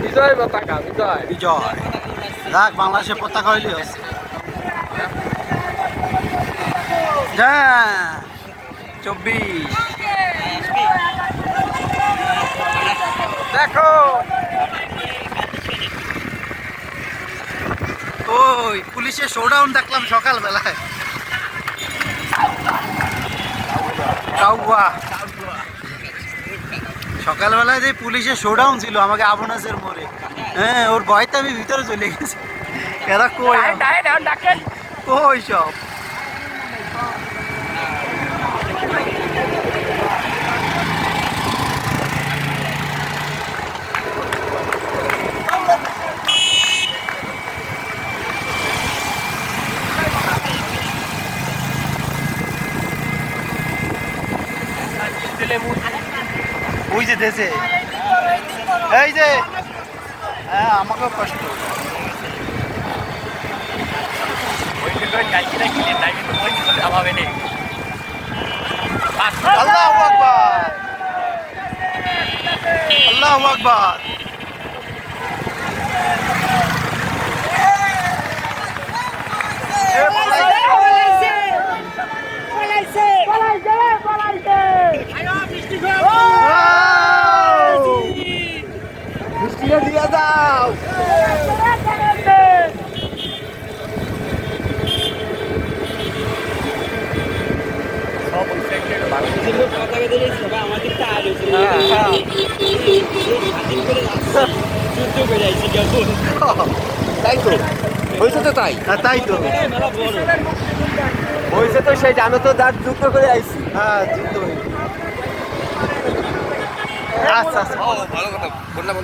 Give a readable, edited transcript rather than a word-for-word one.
বিজয় পতাকা বিজয় বিজয় দেখ বাংলাদেশের পতাকা হইলে হচ্ছে হ্যাঁ 24 দেখো ওই পুলিশের শোডাউন দেখলাম সকালবেলায় সকালবেলায় যে পুলিশের শোডাউন ছিল আমাকে আবনাসের মোড়ে হ্যাঁ ওর ভয়তে আমি ভিতরে চলে গেছি এরা কই কই সব ওই যে দেশে এই যে হ্যাঁ আমাকেও কষ্ট আল্লাহু আকবার আল্লাহু আকবার দিয়ে দাও তাই তো হয়েছে তো তাই তাই তো হয়েছে তো সেই জানো তো দাঁত যুক্ত করে আইছি হ্যাঁ যুদ্ধ হয়েছে আচ্ছা আচ্ছা ভালো কথা বললাম